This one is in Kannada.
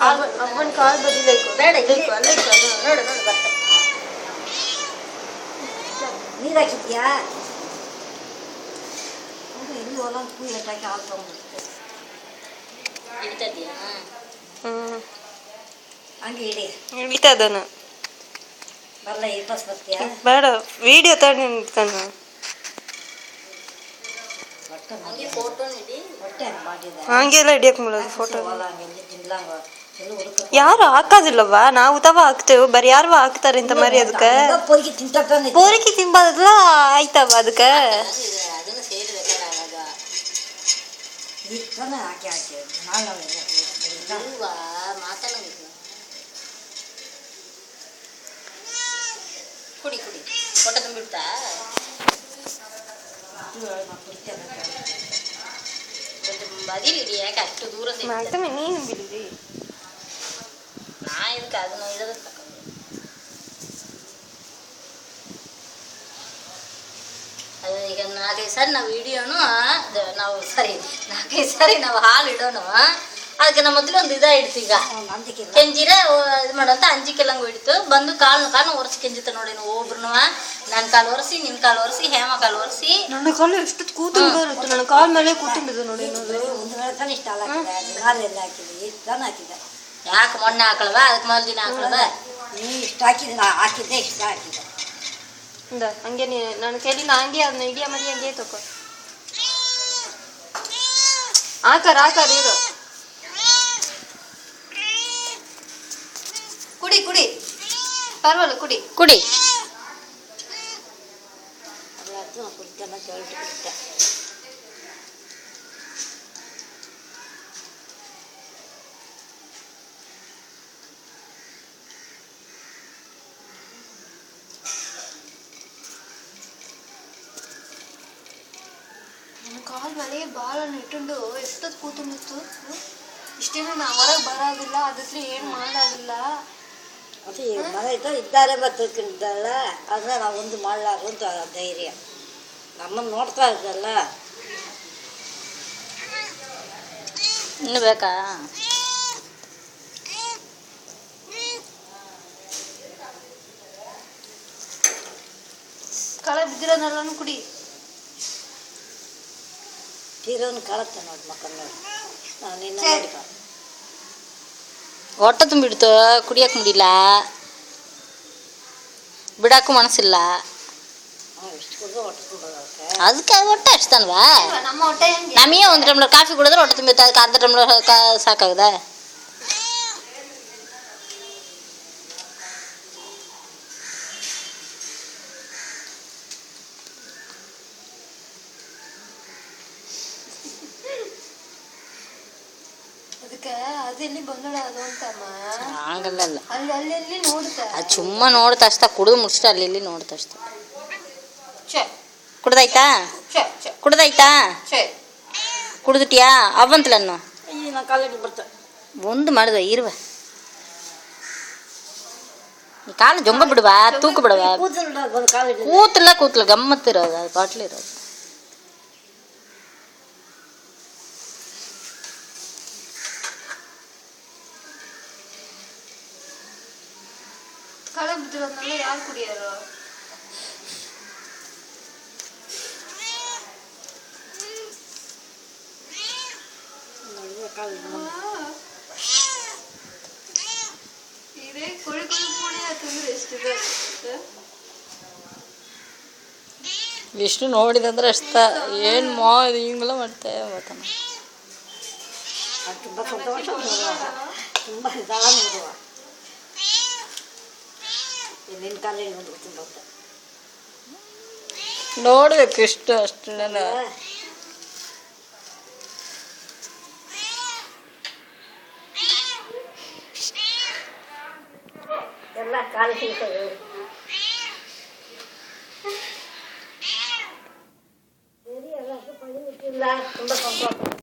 ಅಮ್ಮನ ಕಾಲ್ ಬದಿಬೇಕು ಬೇಡ ಅಲ್ಲೇ ನೋಡು ಬರ್ತಾರೆ. ನೀರು ಹಾಕಿದ್ಯಾ? ಇಲ್ಲಿ ಹೊಲ ಕೂಯಿ ಹಾಕಿ ಹಾಲು ತೊಗೊಂಡ್ಬಿಡ್ತೆ. ಹಿಡಿತದ್ಯಾ? ಹಂಗೆ ಹಿಡಿ. ಹಿಡಿತದನು ಬರಲ್ಲ ಇರ್ಪಾಸ್ ಬರ್ತೀಯಾ? ಬೇಡ ವಿಡಿಯೋ ತಗೊಂಡು ನಿಂತ್ಕೊಂಡು ಹಂಗೆಲ್ಲ ಹಿಡಿಯಕ್ ಮಾಡೋದು ಫೋಟೋ. ಯಾರು ಹಾಕೋದಿಲ್ಲವಾ? ನಾವು ತವ ಹಾಕ್ತೇವೆ, ಬರೀ ಯಾರು ಹಾಕ್ತಾರೆ ಅಂತ ಮರಿ. ಅದಕ್ಕೆ ಪೂರಿಕೆ ತಿಂಬದಲ್ಲ ಆಯ್ತವ ಅದಕ್ಕೆ. ಕುಡಿ ಕುಡಿ ಹೊಟ್ಟೆ ತುಂಬಿಡ್ತಾ? ಬದಿಲಿಡಿ, ಯಾಕೆ ಅಷ್ಟು ದೂರ ನೀನು ಬಿಡಿ. ನಾ ಇದಕ್ಕೆ ಅದನ್ನು ಇಡೋದಕ್ಕೆ ತಗೊಂಡು ಅದು ಈಗ 4-5 ಸಾರಿ ನಾವು ವಿಡಿಯೋನು ನಾವು ನಾವು ಹಾಲು ಇಡೋನು. ಅದಕ್ಕೆ ನಮ್ಮ ಮೊದಲು ಒಂದು ಇಡ್ತೀವಿ. ಈಗ ಕೆಂಜಿರ ಇದು ಮಾಡೋಂತ ಅಂಜಿಕೆಲ್ಲಂಗೆ ಹಿಡಿತು ಬಂದು ಕಾಲು ಒರೆಸಿ ಕೆಂಜಿತ ನೋಡಿ. ಒಬ್ರು ನನ್ನ ಕಾಲು ಒರೆಸಿ, ನಿನ್ನ ಕಾಲು ಒರೆಸಿ, ಹೇಮ ಕಾಲು ಒರೆಸಿ. ನನ್ನ ಕಾಲು ಎಷ್ಟು ಕೂತುಂಬ ಇರುತ್ತೆ, ನನ್ನ ಕಾಲು ಮೇಲೆ ಕೂತುಂಬಿದ್ದು ನೋಡಿ. ಒಂದು ವೇಳೆ ಇಷ್ಟ ಹಾಕಿದೆ ಹಾಕಿದೆ. ಯಾಕೆ ಮೊನ್ನೆ ಹಾಕಳವ? ಅದಕ್ಕೆ ಮೊದಲು ದಿನ ಹಾಕಳವ? ನೀ ಇಷ್ಟ ಹಾಕಿದೆ, ನಾ ಹಾಕಿದ್ದೆ ಇಷ್ಟ ಹಾಕಿದೆ. ಹಂಗೆ ನನ್ನ ಕೈಲಿಂದ ಹಂಗೆ ಅದನ್ನ ಇಡಿಯ ಮರಿ ಹಂಗೆ ತಗೋ. ಹಾಕಾರ ಇರು. ಕುಡಿ ಕುಡಿ ಪರವಾಗಿಲ್ಲ ಕುಡಿ ಕುಡಿ. ಕಾಲ್ ಮೇಲೆ ಬಾಲನ್ನು ಇಟ್ಟುಂಡು ಎಷ್ಟೊತ್ತು ಕೂತುಂಬಿತ್ತು. ಇಷ್ಟೇನು ನಾ ಹೊರಗೆ ಬರೋದಿಲ್ಲ, ಅದಕ್ಕೆ ಏನು ಮಾಡೋದಿಲ್ಲ. ಅದು ಮನೆ ಇದ್ದಾರೆ ಬರ್ತಿದ್ದಾಳ, ಆದರೆ ನಾವು ಒಂದು ಮಾಡಲಾರಂತ ಧೈರ್ಯ. ನಮ್ಮನ್ನು ನೋಡ್ತಾ ಇದ್ದಲ್ಲ. ಇನ್ನು ಬೇಕಾ? ಕಳೆ ಬಿದ್ದಿರೋನೆಲ್ಲನೂ ಕುಡಿ. ತೀರೋನು ಕಾಲತ್ತೆ ನೋಡಿ ಮಕ್ಕಳು ನೋಡಿ. ನಾನು ಇನ್ನು ನೋಡಿ ಹೊಟ್ಟೆ ತುಂಬಿಡ್ತು, ಕುಡಿಯಕ್ಕೆ ಮುಡಿಲ್ಲ, ಬಿಡಕ್ಕೂ ಮನಸ್ಸಿಲ್ಲ. ಅದಕ್ಕೆ ಹೊಟ್ಟೆ ಅಷ್ಟಲ್ವಾ? ನಮಗೆ 1 ಟಮ್ಲರ್ ಕಾಫಿ ಕುಡಿದ್ರೆ ಹೊಟ್ಟೆ ತುಂಬಿತ್ತು, ಅದಕ್ಕೆ ಅರ್ಧ ಟಮ್ಲರ್ ಸಾಕಾಗದ? ಅದೆಲ್ಲಿ ಬಂದಳ ಅದು ಅಂತಮ್ಮ ಹಂಗಲ್ಲ ಅಲ್ಲಿ ನೋಡುತ್ತಾ ಅದು ಸುಮ್ಮ ನೋಡ್ತಾ ಅಷ್ಟ ಕುಡಿದು ಮುಡ್ಸ್ತ ಅಲ್ಲಿ ನೋಡ್ತಾ ಅಷ್ಟ. ಕುಡ್ದಾಯ್ತಾ? ಕುಡ್ದಾಯ್ತಾ? ಕುಡ್ದಿಟ್ಯಾ? ಅವಂತಲನ್ನು ಒಂದು ಮಾಡಿದ ಇರುವ ಕಾಲು ಜೊಂಬ ಬಿಡುವ, ತೂಕ ಬಿಡುವ. ಕೂತಲ್ಲ ಗಮ್ಮತ್ತಿರೋದು, ಅದು ಬಾಟ್ಲಿರೋದು. ಕಳೆ ಬಿದ್ದಿರೋದ್ನೆಲ್ಲ ಯಾರು ಕುಡಿಯೋರು? ಇದೇ ಕುಳಿ ಪುಡಿ ತಂದ್ರೆ ಎಷ್ಟಿದೆ? ಎಷ್ಟು ನೋಡಿದಂದ್ರೆ ಅಷ್ಟ. ಏನು ಹಿಂಗೆಲ್ಲ ಮಾಡ್ತೇವೆ ಗೊತ್ತಾನ. ತುಂಬ ಸಂತೋಷ, ತುಂಬ ನಿಧಾನ ನೋಡುವ. ನಿನ್ನ ಕಾಲೇಜ್ ತುಂಬ ನೋಡ್ಬೇಕು ಇಷ್ಟು ಅಷ್ಟು ಎಲ್ಲ ಕಾಲು